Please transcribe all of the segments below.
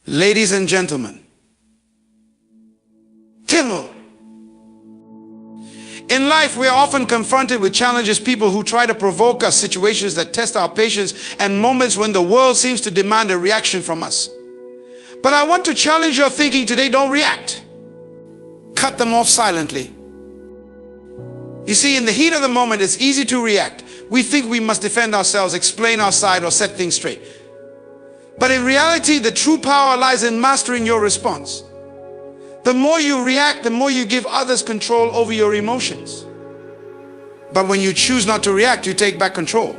Ladies and gentlemen, Timmel. In life, we are often confronted with challenges, people who try to provoke us, situations that test our patience, and moments when the world seems to demand a reaction from us. But I want to challenge your thinking today. Don't react. Cut them off silently. You see, in the heat of the moment, it's easy to react. We think we must defend ourselves, explain our side, or set things straight. But in reality, the true power lies in mastering your response. The more you react, the more you give others control over your emotions. But when you choose not to react, you take back control.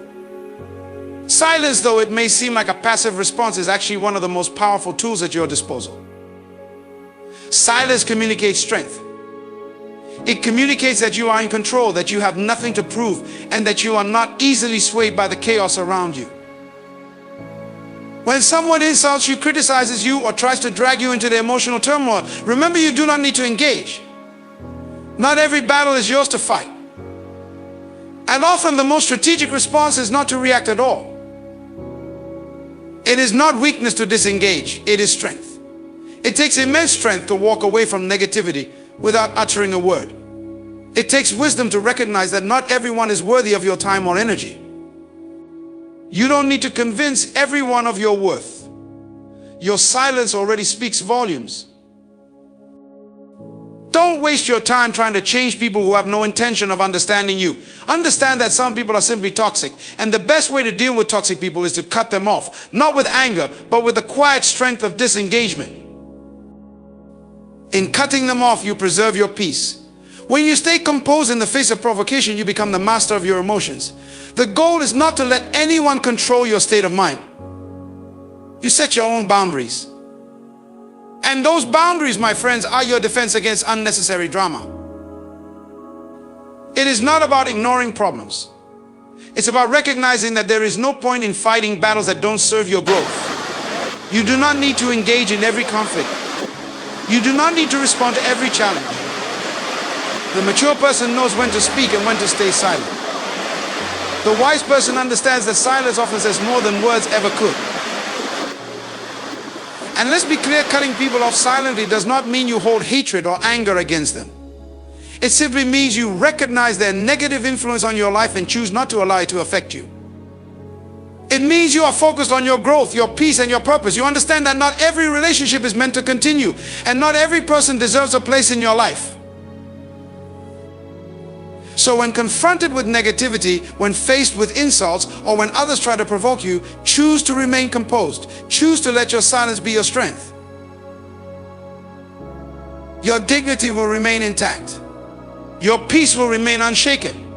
Silence, though it may seem like a passive response, is actually one of the most powerful tools at your disposal. Silence communicates strength. It communicates that you are in control, that you have nothing to prove, and that you are not easily swayed by the chaos around you. When someone insults you, criticizes you, or tries to drag you into the emotional turmoil, remember, you do not need to engage. Not every battle is yours to fight. And often the most strategic response is not to react at all. It is not weakness to disengage, it is strength. It takes immense strength to walk away from negativity without uttering a word. It takes wisdom to recognize that not everyone is worthy of your time or energy. You don't need to convince everyone of your worth. Your silence already speaks volumes. Don't waste your time trying to change people who have no intention of understanding you. Understand that some people are simply toxic, and the best way to deal with toxic people is to cut them off, not with anger, but with the quiet strength of disengagement. In cutting them off, you preserve your peace. When you stay composed in the face of provocation, you become the master of your emotions. The goal is not to let anyone control your state of mind. You set your own boundaries. And those boundaries, my friends, are your defense against unnecessary drama. It is not about ignoring problems. It's about recognizing that there is no point in fighting battles that don't serve your growth. You do not need to engage in every conflict. You do not need to respond to every challenge. The mature person knows when to speak and when to stay silent. The wise person understands that silence often says more than words ever could. And let's be clear, cutting people off silently does not mean you hold hatred or anger against them. It simply means you recognize their negative influence on your life and choose not to allow it to affect you. It means you are focused on your growth, your peace, and your purpose. You understand that not every relationship is meant to continue, and not every person deserves a place in your life. So when confronted with negativity, when faced with insults, or when others try to provoke you, choose to remain composed. Choose to let your silence be your strength. Your dignity will remain intact. Your peace will remain unshaken.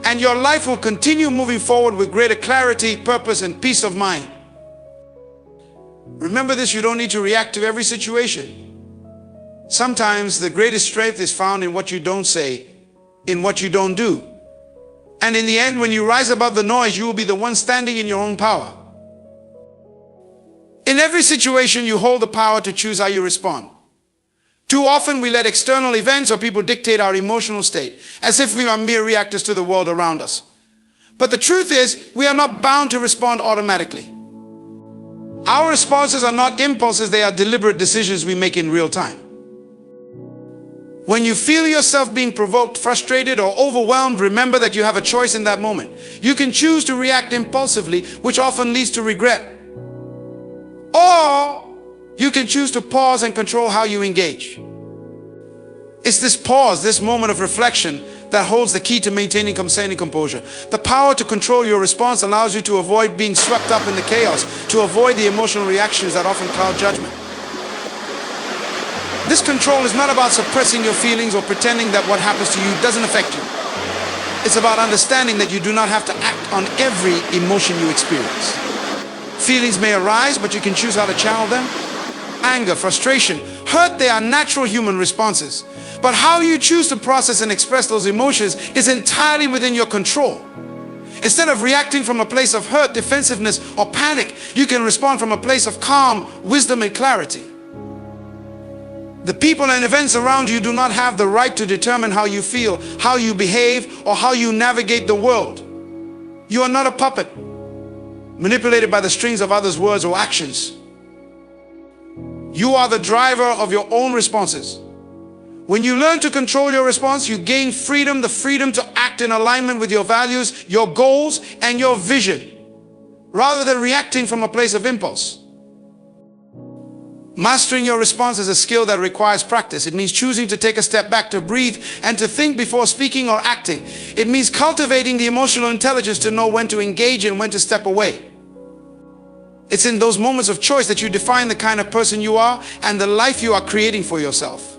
And your life will continue moving forward with greater clarity, purpose, and peace of mind. Remember this, you don't need to react to every situation. Sometimes the greatest strength is found in what you don't say, in what you don't do. And in the end, when you rise above the noise, you will be the one standing in your own power. In every situation, you hold the power to choose how you respond. Too often, we let external events or people dictate our emotional state, as if we are mere reactors to the world around us. But the truth is, we are not bound to respond automatically. Our responses are not impulses, they are deliberate decisions we make in real time. When you feel yourself being provoked, frustrated, or overwhelmed, remember that you have a choice in that moment. You can choose to react impulsively, which often leads to regret. Or you can choose to pause and control how you engage. It's this pause, this moment of reflection, that holds the key to maintaining composure. The power to control your response allows you to avoid being swept up in the chaos, to avoid the emotional reactions that often cloud judgment. This control is not about suppressing your feelings or pretending that what happens to you doesn't affect you. It's about understanding that you do not have to act on every emotion you experience. Feelings may arise, but you can choose how to channel them. Anger, frustration, hurt, they are natural human responses. But how you choose to process and express those emotions is entirely within your control. Instead of reacting from a place of hurt, defensiveness, or panic, you can respond from a place of calm, wisdom, and clarity. The people and events around you do not have the right to determine how you feel, how you behave, or how you navigate the world. You are not a puppet, manipulated by the strings of others' words or actions. You are the driver of your own responses. When you learn to control your response, you gain freedom, the freedom to act in alignment with your values, your goals, and your vision, rather than reacting from a place of impulse. Mastering your response is a skill that requires practice. It means choosing to take a step back, to breathe, and to think before speaking or acting. It means cultivating the emotional intelligence to know when to engage and when to step away. It's in those moments of choice that you define the kind of person you are and the life you are creating for yourself.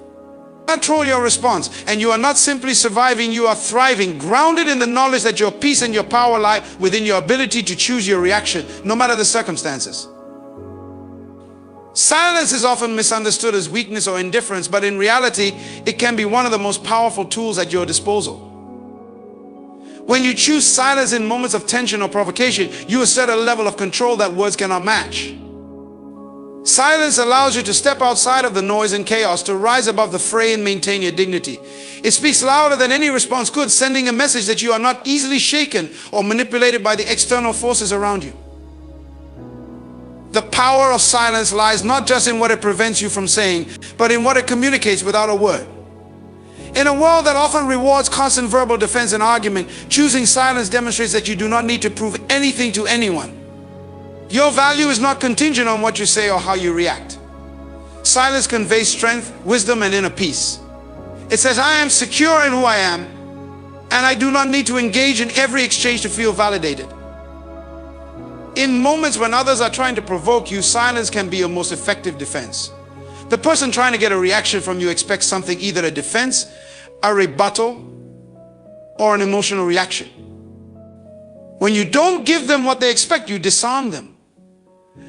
Control your response, and you are not simply surviving, you are thriving, grounded in the knowledge that your peace and your power lie within your ability to choose your reaction, no matter the circumstances. Silence is often misunderstood as weakness or indifference, but in reality, it can be one of the most powerful tools at your disposal. When you choose silence in moments of tension or provocation, you assert a level of control that words cannot match. Silence allows you to step outside of the noise and chaos, to rise above the fray and maintain your dignity. It speaks louder than any response could, sending a message that you are not easily shaken or manipulated by the external forces around you. The power of silence lies not just in what it prevents you from saying, but in what it communicates without a word. In a world that often rewards constant verbal defense and argument, choosing silence demonstrates that you do not need to prove anything to anyone. Your value is not contingent on what you say or how you react. Silence conveys strength, wisdom, and inner peace. It says, I am secure in who I am, and I do not need to engage in every exchange to feel validated. In moments when others are trying to provoke you, silence can be your most effective defense. The person trying to get a reaction from you expects something, either a defense, a rebuttal, or an emotional reaction. When you don't give them what they expect, you disarm them.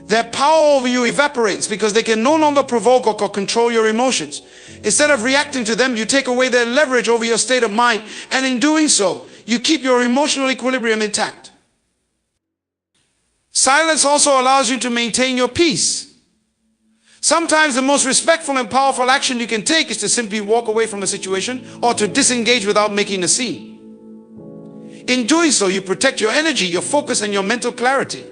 Their power over you evaporates because they can no longer provoke or control your emotions. Instead of reacting to them, you take away their leverage over your state of mind, and in doing so, you keep your emotional equilibrium intact. Silence also allows you to maintain your peace. Sometimes the most respectful and powerful action you can take is to simply walk away from a situation or to disengage without making a scene. In doing so, you protect your energy, your focus, and your mental clarity.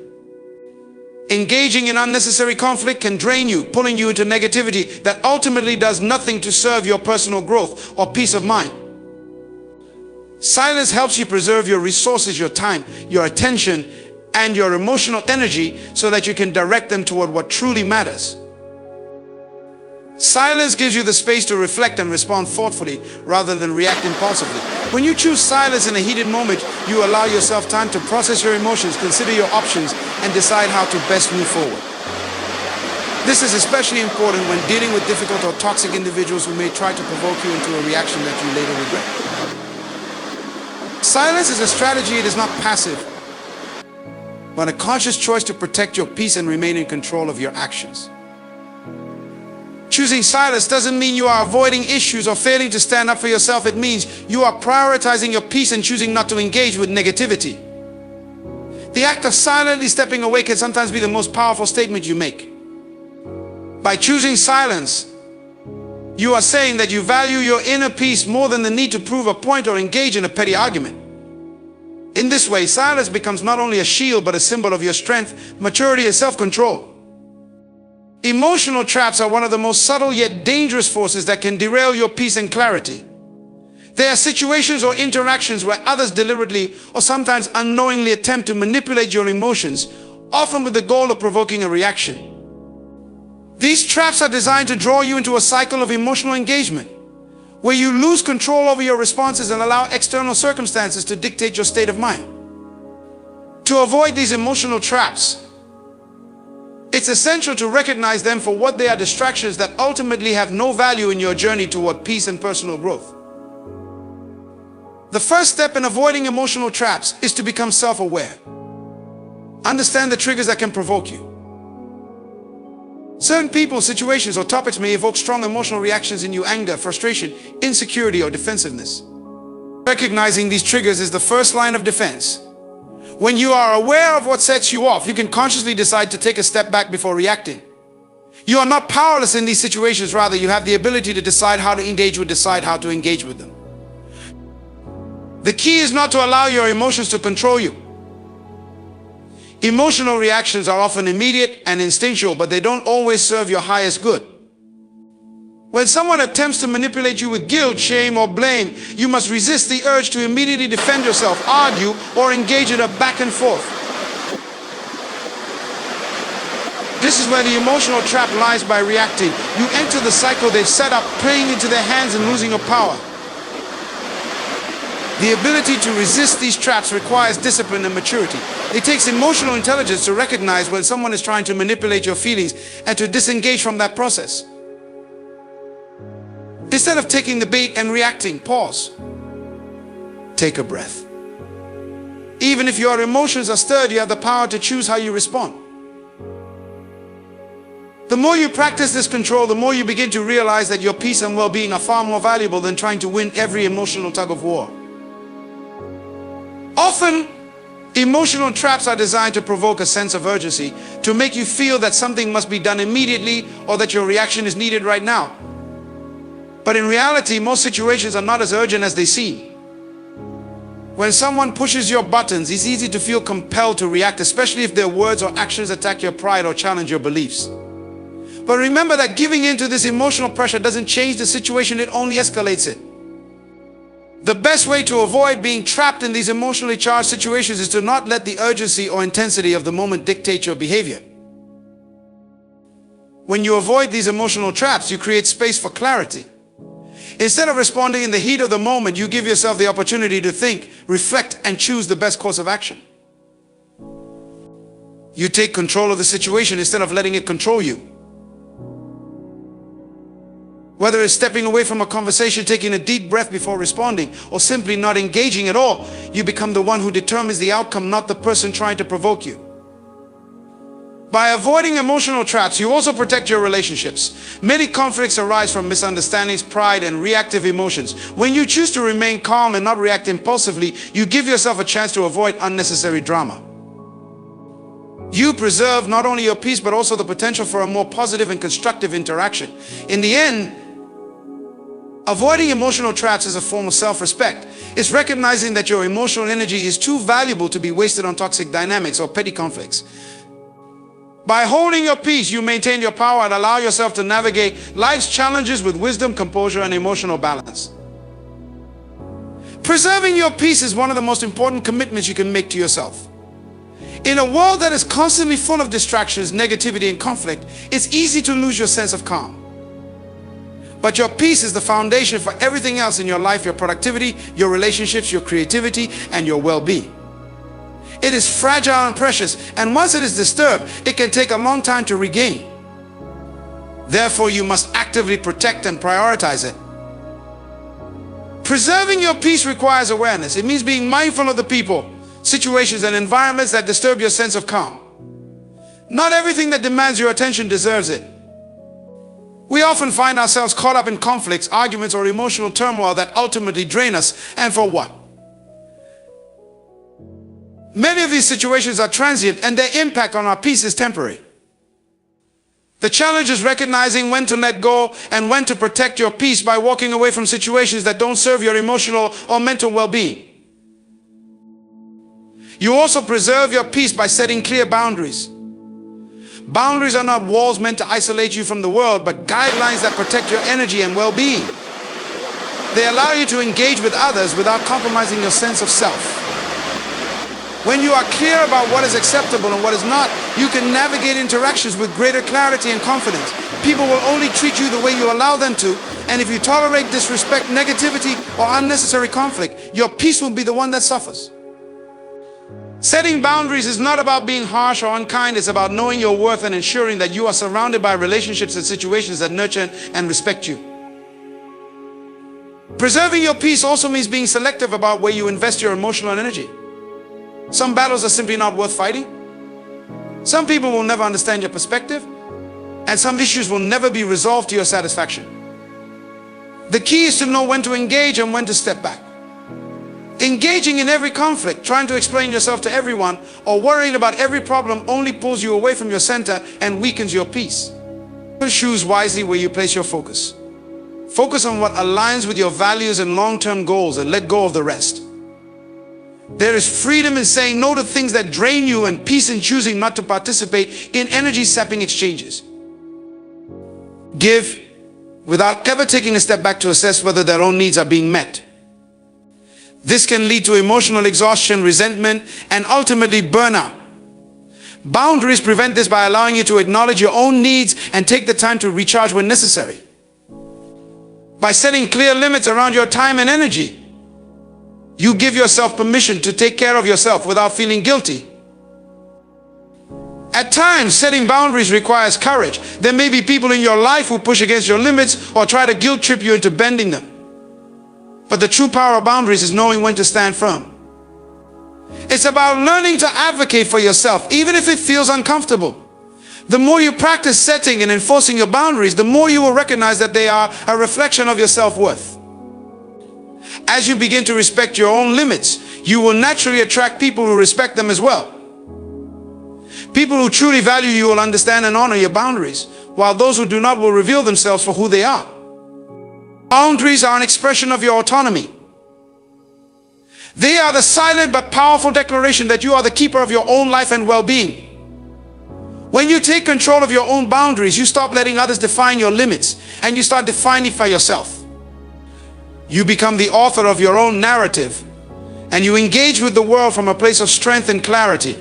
Engaging in unnecessary conflict can drain you, pulling you into negativity that ultimately does nothing to serve your personal growth or peace of mind. Silence helps you preserve your resources, your time, your attention, and your emotional energy so that you can direct them toward what truly matters. Silence gives you the space to reflect and respond thoughtfully rather than react impulsively. When you choose silence in a heated moment, you allow yourself time to process your emotions, consider your options, and decide how to best move forward. This is especially important when dealing with difficult or toxic individuals who may try to provoke you into a reaction that you later regret. Silence is a strategy. It is not passive, but a conscious choice to protect your peace and remain in control of your actions. Choosing silence doesn't mean you are avoiding issues or failing to stand up for yourself. It means you are prioritizing your peace and choosing not to engage with negativity. The act of silently stepping away can sometimes be the most powerful statement you make. By choosing silence, you are saying that you value your inner peace more than the need to prove a point or engage in a petty argument. In this way, silence becomes not only a shield, but a symbol of your strength, maturity, and self-control. Emotional traps are one of the most subtle yet dangerous forces that can derail your peace and clarity. There are situations or interactions where others deliberately or sometimes unknowingly attempt to manipulate your emotions, often with the goal of provoking a reaction. These traps are designed to draw you into a cycle of emotional engagement, where you lose control over your responses and allow external circumstances to dictate your state of mind. To avoid these emotional traps, it's essential to recognize them for what they are: distractions that ultimately have no value in your journey toward peace and personal growth. The first step in avoiding emotional traps is to become self-aware. Understand the triggers that can provoke you. Certain people, situations, or topics may evoke strong emotional reactions in you: anger, frustration, insecurity, or defensiveness. Recognizing these triggers is the first line of defense. When you are aware of what sets you off, you can consciously decide to take a step back before reacting. You are not powerless in these situations. Rather, you have the ability to decide how to engage with them. The key is not to allow your emotions to control you. Emotional reactions are often immediate and instinctual, but they don't always serve your highest good. When someone attempts to manipulate you with guilt, shame, or blame, you must resist the urge to immediately defend yourself, argue, or engage in a back and forth. This is where the emotional trap lies. By reacting, you enter the cycle they've set up, playing into their hands and losing your power. The ability to resist these traps requires discipline and maturity. It takes emotional intelligence to recognize when someone is trying to manipulate your feelings and to disengage from that process. Instead of taking the bait and reacting, pause. Take a breath. Even if your emotions are stirred, you have the power to choose how you respond. The more you practice this control, the more you begin to realize that your peace and well-being are far more valuable than trying to win every emotional tug of war. Often, emotional traps are designed to provoke a sense of urgency, to make you feel that something must be done immediately or that your reaction is needed right now. But in reality, most situations are not as urgent as they seem. When someone pushes your buttons, it's easy to feel compelled to react, especially if their words or actions attack your pride or challenge your beliefs. But remember that giving in to this emotional pressure doesn't change the situation, it only escalates it. The best way to avoid being trapped in these emotionally charged situations is to not let the urgency or intensity of the moment dictate your behavior. When you avoid these emotional traps, you create space for clarity. Instead of responding in the heat of the moment, you give yourself the opportunity to think, reflect, and choose the best course of action. You take control of the situation instead of letting it control you. Whether it's stepping away from a conversation, taking a deep breath before responding, or simply not engaging at all, you become the one who determines the outcome, not the person trying to provoke you. By avoiding emotional traps, you also protect your relationships. Many conflicts arise from misunderstandings, pride, and reactive emotions. When you choose to remain calm and not react impulsively, you give yourself a chance to avoid unnecessary drama. You preserve not only your peace, but also the potential for a more positive and constructive interaction. In the end, avoiding emotional traps is a form of self-respect. It's recognizing that your emotional energy is too valuable to be wasted on toxic dynamics or petty conflicts. By holding your peace, you maintain your power and allow yourself to navigate life's challenges with wisdom, composure, and emotional balance. Preserving your peace is one of the most important commitments you can make to yourself. In a world that is constantly full of distractions, negativity, and conflict, it's easy to lose your sense of calm. But your peace is the foundation for everything else in your life: your productivity, your relationships, your creativity, and your well-being. It is fragile and precious, and once it is disturbed, it can take a long time to regain. Therefore, you must actively protect and prioritize it. Preserving your peace requires awareness. It means being mindful of the people, situations, and environments that disturb your sense of calm. Not everything that demands your attention deserves it. We often find ourselves caught up in conflicts, arguments, or emotional turmoil that ultimately drain us. And for what? Many of these situations are transient, and their impact on our peace is temporary. The challenge is recognizing when to let go and when to protect your peace by walking away from situations that don't serve your emotional or mental well-being. You also preserve your peace by setting clear boundaries. Boundaries are not walls meant to isolate you from the world, but guidelines that protect your energy and well-being. They allow you to engage with others without compromising your sense of self. When you are clear about what is acceptable and what is not, you can navigate interactions with greater clarity and confidence. People will only treat you the way you allow them to, and if you tolerate disrespect, negativity, or unnecessary conflict, your peace will be the one that suffers. Setting boundaries is not about being harsh or unkind. It's about knowing your worth and ensuring that you are surrounded by relationships and situations that nurture and respect you. Preserving your peace also means being selective about where you invest your emotional energy. Some battles are simply not worth fighting. Some people will never understand your perspective, and some issues will never be resolved to your satisfaction. The key is to know when to engage and when to step back. Engaging in every conflict, trying to explain yourself to everyone, or worrying about every problem only pulls you away from your center and weakens your peace. Choose wisely where you place your focus. Focus on what aligns with your values and long-term goals, and let go of the rest. There is freedom in saying no to things that drain you and peace in choosing not to participate in energy-sapping exchanges. Give without ever taking a step back to assess whether their own needs are being met. This can lead to emotional exhaustion, resentment, and ultimately burnout. Boundaries prevent this by allowing you to acknowledge your own needs and take the time to recharge when necessary. By setting clear limits around your time and energy, you give yourself permission to take care of yourself without feeling guilty. At times, setting boundaries requires courage. There may be people in your life who push against your limits or try to guilt trip you into bending them. But the true power of boundaries is knowing when to stand firm. It's about learning to advocate for yourself, even if it feels uncomfortable. The more you practice setting and enforcing your boundaries, the more you will recognize that they are a reflection of your self-worth. As you begin to respect your own limits, you will naturally attract people who respect them as well. People who truly value you will understand and honor your boundaries, while those who do not will reveal themselves for who they are. Boundaries are an expression of your autonomy. They are the silent but powerful declaration that you are the keeper of your own life and well-being. When you take control of your own boundaries, you stop letting others define your limits and you start defining for yourself. You become the author of your own narrative and you engage with the world from a place of strength and clarity.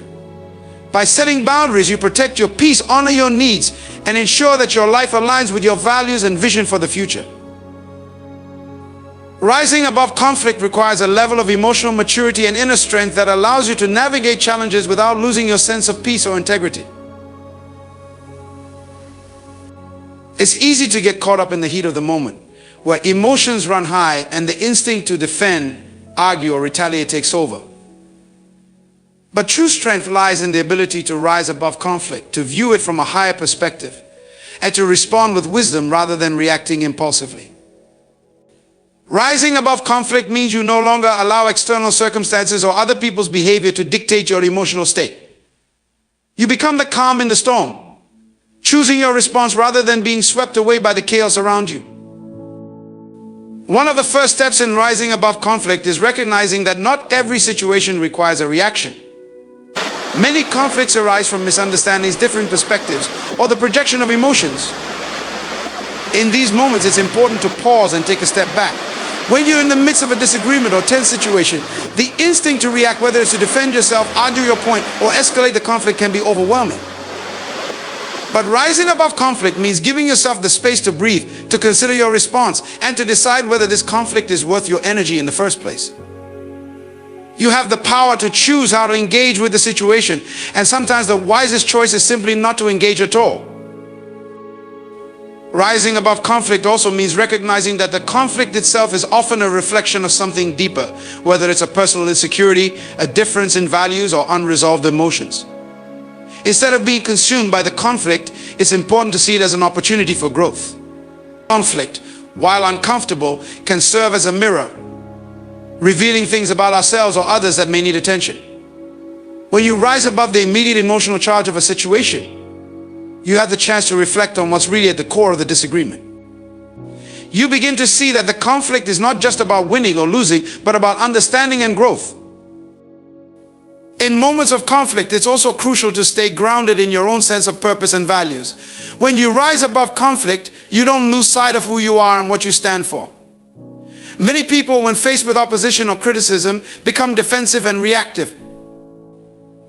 By setting boundaries, you protect your peace, honor your needs, and ensure that your life aligns with your values and vision for the future. Rising above conflict requires a level of emotional maturity and inner strength that allows you to navigate challenges without losing your sense of peace or integrity. It's easy to get caught up in the heat of the moment, where emotions run high and the instinct to defend, argue, or retaliate takes over. But true strength lies in the ability to rise above conflict, to view it from a higher perspective, and to respond with wisdom rather than reacting impulsively. Rising above conflict means you no longer allow external circumstances or other people's behavior to dictate your emotional state. You become the calm in the storm, choosing your response rather than being swept away by the chaos around you. One of the first steps in rising above conflict is recognizing that not every situation requires a reaction. Many conflicts arise from misunderstandings, different perspectives, or the projection of emotions. In these moments, it's important to pause and take a step back. When you're in the midst of a disagreement or tense situation, the instinct to react, whether it's to defend yourself, argue your point, or escalate the conflict, can be overwhelming. But rising above conflict means giving yourself the space to breathe, to consider your response, and to decide whether this conflict is worth your energy in the first place. You have the power to choose how to engage with the situation, and sometimes the wisest choice is simply not to engage at all. Rising above conflict also means recognizing that the conflict itself is often a reflection of something deeper, whether it's a personal insecurity, a difference in values, or unresolved emotions. Instead of being consumed by the conflict, it's important to see it as an opportunity for growth. Conflict, while uncomfortable, can serve as a mirror, revealing things about ourselves or others that may need attention. When you rise above the immediate emotional charge of a situation, you have the chance to reflect on what's really at the core of the disagreement. You begin to see that the conflict is not just about winning or losing, but about understanding and growth. In moments of conflict, it's also crucial to stay grounded in your own sense of purpose and values. When you rise above conflict, you don't lose sight of who you are and what you stand for. Many people, when faced with opposition or criticism, become defensive and reactive.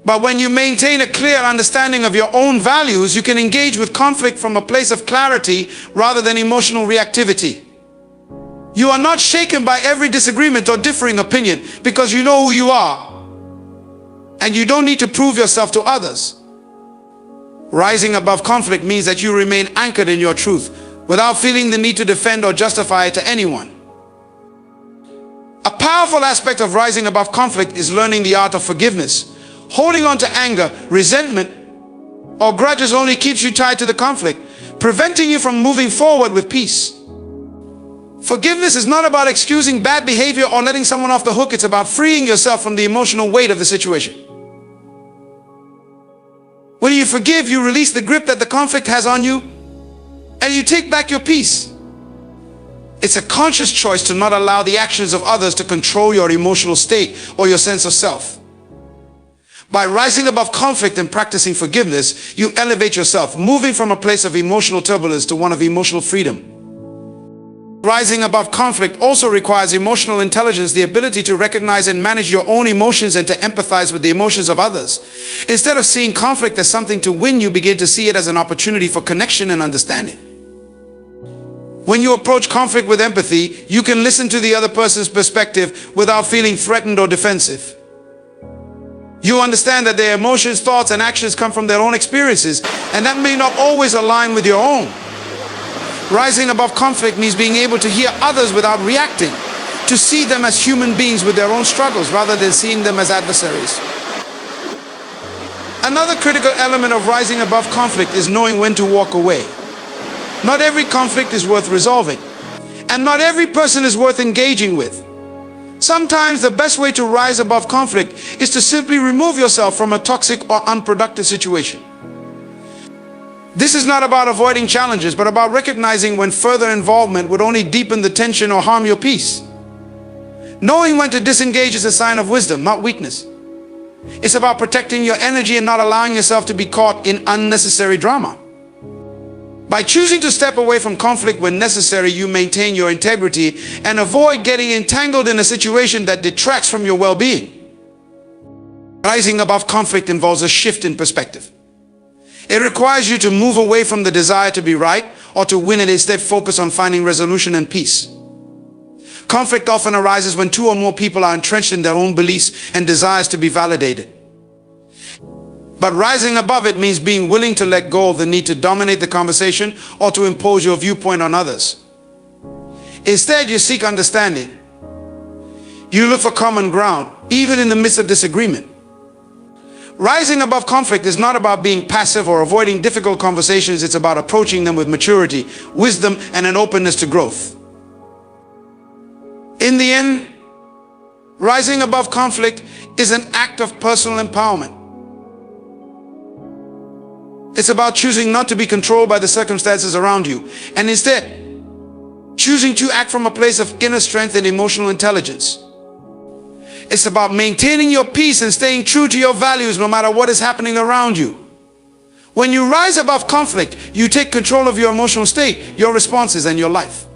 But when you maintain a clear understanding of your own values, you can engage with conflict from a place of clarity rather than emotional reactivity. You are not shaken by every disagreement or differing opinion because you know who you are. And you don't need to prove yourself to others. Rising above conflict means that you remain anchored in your truth without feeling the need to defend or justify it to anyone. A powerful aspect of rising above conflict is learning the art of forgiveness. Holding on to anger, resentment, or grudges only keeps you tied to the conflict, preventing you from moving forward with peace. Forgiveness is not about excusing bad behavior or letting someone off the hook. It's about freeing yourself from the emotional weight of the situation. When you forgive, you release the grip that the conflict has on you, and you take back your peace. It's a conscious choice to not allow the actions of others to control your emotional state or your sense of self. By rising above conflict and practicing forgiveness, you elevate yourself, moving from a place of emotional turbulence to one of emotional freedom. Rising above conflict also requires emotional intelligence, the ability to recognize and manage your own emotions and to empathize with the emotions of others. Instead of seeing conflict as something to win, you begin to see it as an opportunity for connection and understanding. When you approach conflict with empathy, you can listen to the other person's perspective without feeling threatened or defensive. You understand that their emotions, thoughts, and actions come from their own experiences, and that may not always align with your own. Rising above conflict means being able to hear others without reacting, to see them as human beings with their own struggles rather than seeing them as adversaries. Another critical element of rising above conflict is knowing when to walk away. Not every conflict is worth resolving, and not every person is worth engaging with. Sometimes the best way to rise above conflict is to simply remove yourself from a toxic or unproductive situation. This is not about avoiding challenges, but about recognizing when further involvement would only deepen the tension or harm your peace. Knowing when to disengage is a sign of wisdom, not weakness. It's about protecting your energy and not allowing yourself to be caught in unnecessary drama. By choosing to step away from conflict when necessary, you maintain your integrity and avoid getting entangled in a situation that detracts from your well-being. Rising above conflict involves a shift in perspective. It requires you to move away from the desire to be right or to win and instead focus on finding resolution and peace. Conflict often arises when two or more people are entrenched in their own beliefs and desires to be validated. But rising above it means being willing to let go of the need to dominate the conversation or to impose your viewpoint on others. Instead, you seek understanding. You look for common ground, even in the midst of disagreement. Rising above conflict is not about being passive or avoiding difficult conversations. It's about approaching them with maturity, wisdom, and an openness to growth. In the end, rising above conflict is an act of personal empowerment. It's about choosing not to be controlled by the circumstances around you, and instead, choosing to act from a place of inner strength and emotional intelligence. It's about maintaining your peace and staying true to your values no matter what is happening around you. When you rise above conflict, you take control of your emotional state, your responses, and your life.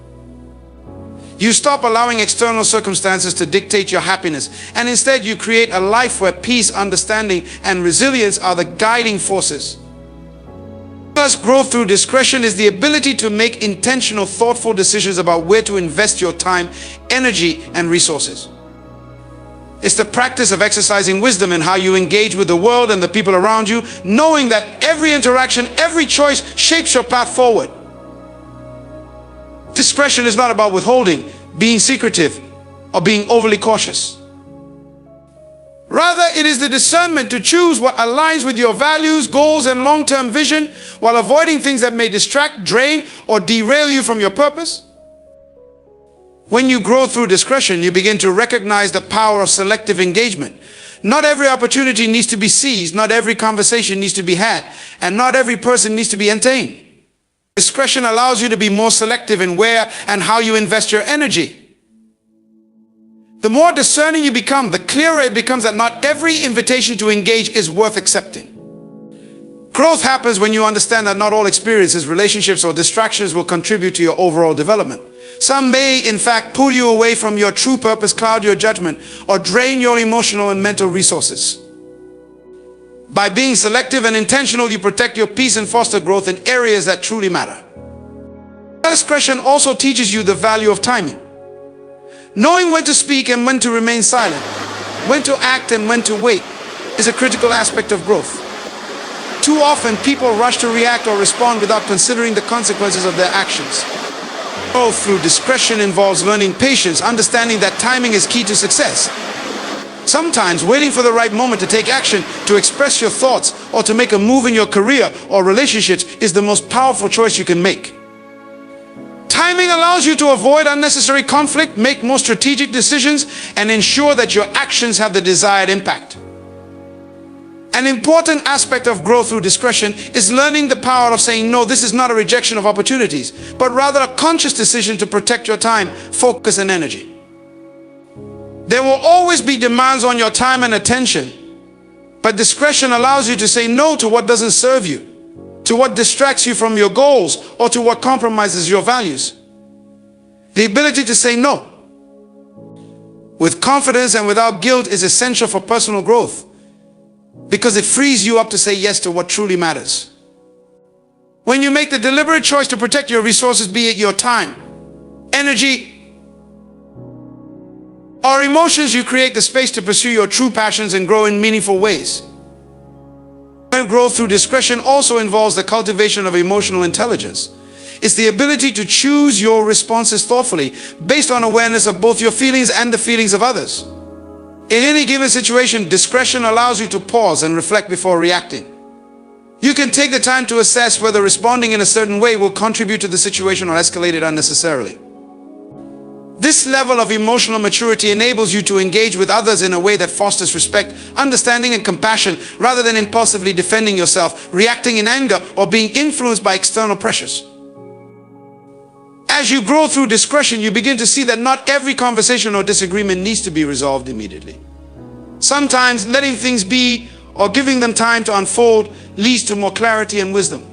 You stop allowing external circumstances to dictate your happiness, and instead you create a life where peace, understanding, and resilience are the guiding forces. Growth through discretion is the ability to make intentional, thoughtful decisions about where to invest your time, energy, and resources. It's the practice of exercising wisdom in how you engage with the world and the people around you, knowing that every interaction, every choice shapes your path forward. Discretion is not about withholding, being secretive, or being overly cautious. Rather, it is the discernment to choose what aligns with your values, goals, and long-term vision while avoiding things that may distract, drain, or derail you from your purpose. When you grow through discretion, you begin to recognize the power of selective engagement. Not every opportunity needs to be seized, not every conversation needs to be had, and not every person needs to be entertained. Discretion allows you to be more selective in where and how you invest your energy. The more discerning you become, the clearer it becomes that not every invitation to engage is worth accepting. Growth happens when you understand that not all experiences, relationships, or distractions will contribute to your overall development. Some may, in fact, pull you away from your true purpose, cloud your judgment, or drain your emotional and mental resources. By being selective and intentional, you protect your peace and foster growth in areas that truly matter. Discretion also teaches you the value of timing. Knowing when to speak and when to remain silent, when to act and when to wait, is a critical aspect of growth. Too often, people rush to react or respond without considering the consequences of their actions. Growth through discretion involves learning patience, understanding that timing is key to success. Sometimes waiting for the right moment to take action, to express your thoughts, or to make a move in your career or relationships is the most powerful choice you can make. Timing allows you to avoid unnecessary conflict, make more strategic decisions, and ensure that your actions have the desired impact. An important aspect of growth through discretion is learning the power of saying no. This is not a rejection of opportunities, but rather a conscious decision to protect your time, focus, and energy. There will always be demands on your time and attention, but discretion allows you to say no to what doesn't serve you, to what distracts you from your goals, or to what compromises your values. The ability to say no with confidence and without guilt is essential for personal growth, because it frees you up to say yes to what truly matters. When you make the deliberate choice to protect your resources, be it your time, energy, or emotions, you create the space to pursue your true passions and grow in meaningful ways. Growth through discretion also involves the cultivation of emotional intelligence. It's the ability to choose your responses thoughtfully, based on awareness of both your feelings and the feelings of others. In any given situation, discretion allows you to pause and reflect before reacting. You can take the time to assess whether responding in a certain way will contribute to the situation or escalate it unnecessarily. This level of emotional maturity enables you to engage with others in a way that fosters respect, understanding, and compassion, rather than impulsively defending yourself, reacting in anger, or being influenced by external pressures. As you grow through discretion, you begin to see that not every conversation or disagreement needs to be resolved immediately. Sometimes letting things be or giving them time to unfold leads to more clarity and wisdom.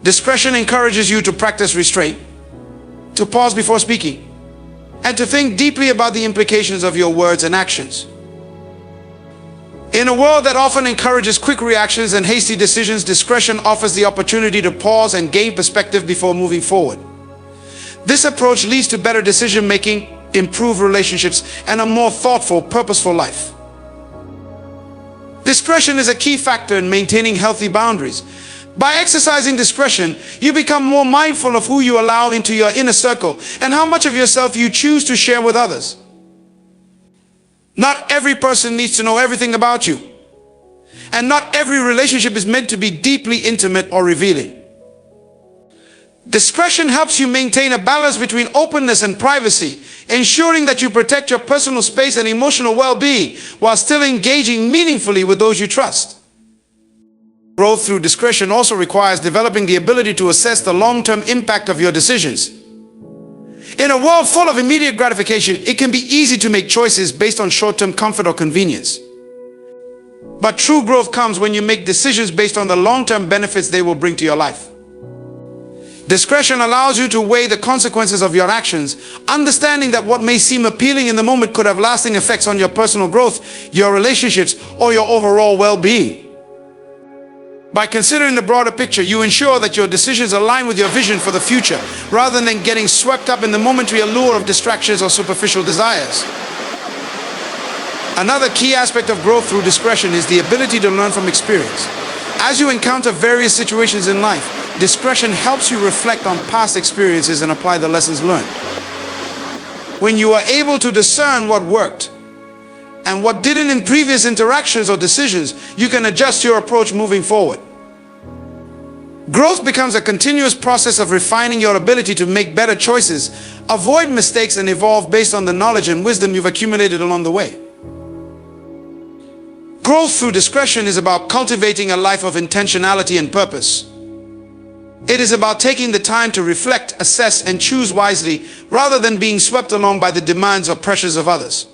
Discretion encourages you to practice restraint, to pause before speaking, and to think deeply about the implications of your words and actions. In a world that often encourages quick reactions and hasty decisions, discretion offers the opportunity to pause and gain perspective before moving forward. This approach leads to better decision-making, improved relationships, and a more thoughtful, purposeful life. Discretion is a key factor in maintaining healthy boundaries. By exercising discretion, you become more mindful of who you allow into your inner circle and how much of yourself you choose to share with others. Not every person needs to know everything about you, and not every relationship is meant to be deeply intimate or revealing. Discretion helps you maintain a balance between openness and privacy, ensuring that you protect your personal space and emotional well-being while still engaging meaningfully with those you trust. Growth through discretion also requires developing the ability to assess the long-term impact of your decisions. In a world full of immediate gratification, it can be easy to make choices based on short-term comfort or convenience. But true growth comes when you make decisions based on the long-term benefits they will bring to your life. Discretion allows you to weigh the consequences of your actions, understanding that what may seem appealing in the moment could have lasting effects on your personal growth, your relationships, or your overall well-being. By considering the broader picture, you ensure that your decisions align with your vision for the future, rather than getting swept up in the momentary allure of distractions or superficial desires. Another key aspect of growth through discretion is the ability to learn from experience. As you encounter various situations in life, discretion helps you reflect on past experiences and apply the lessons learned. When you are able to discern what worked and what didn't in previous interactions or decisions, you can adjust your approach moving forward. Growth becomes a continuous process of refining your ability to make better choices, avoid mistakes, and evolve based on the knowledge and wisdom you've accumulated along the way. Growth through discretion is about cultivating a life of intentionality and purpose. It is about taking the time to reflect, assess, and choose wisely, rather than being swept along by the demands or pressures of others.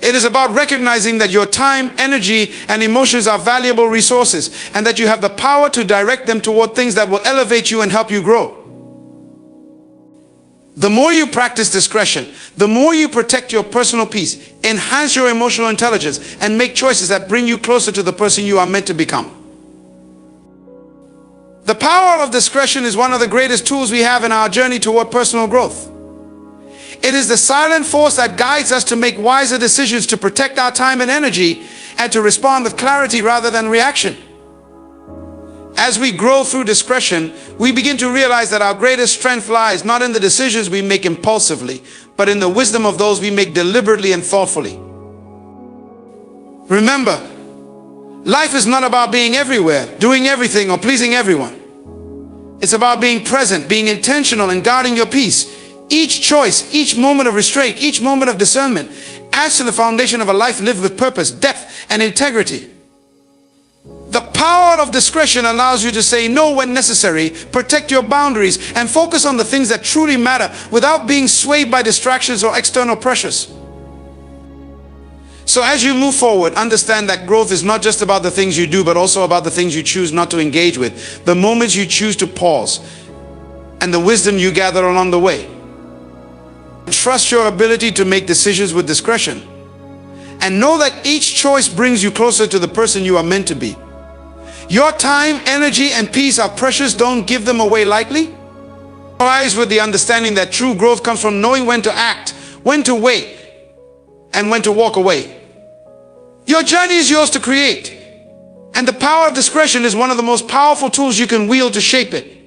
It is about recognizing that your time, energy, and emotions are valuable resources, and that you have the power to direct them toward things that will elevate you and help you grow. The more you practice discretion, the more you protect your personal peace, enhance your emotional intelligence, and make choices that bring you closer to the person you are meant to become. The power of discretion is one of the greatest tools we have in our journey toward personal growth. It is the silent force that guides us to make wiser decisions, to protect our time and energy, and to respond with clarity rather than reaction. As we grow through discretion, we begin to realize that our greatest strength lies not in the decisions we make impulsively, but in the wisdom of those we make deliberately and thoughtfully. Remember, life is not about being everywhere, doing everything, or pleasing everyone. It's about being present, being intentional, and guarding your peace. Each choice, each moment of restraint, each moment of discernment adds to the foundation of a life lived with purpose, depth, and integrity. The power of discretion allows you to say no when necessary, protect your boundaries, and focus on the things that truly matter without being swayed by distractions or external pressures. So as you move forward, understand that growth is not just about the things you do, but also about the things you choose not to engage with, the moments you choose to pause, and the wisdom you gather along the way. Trust your ability to make decisions with discretion, and know that each choice brings you closer to the person you are meant to be. Your time, energy, and peace are precious. Don't give them away lightly. Arise with the understanding that true growth comes from knowing when to act, when to wait, and when to walk away. Your journey is yours to create, and the power of discretion is one of the most powerful tools you can wield to shape it.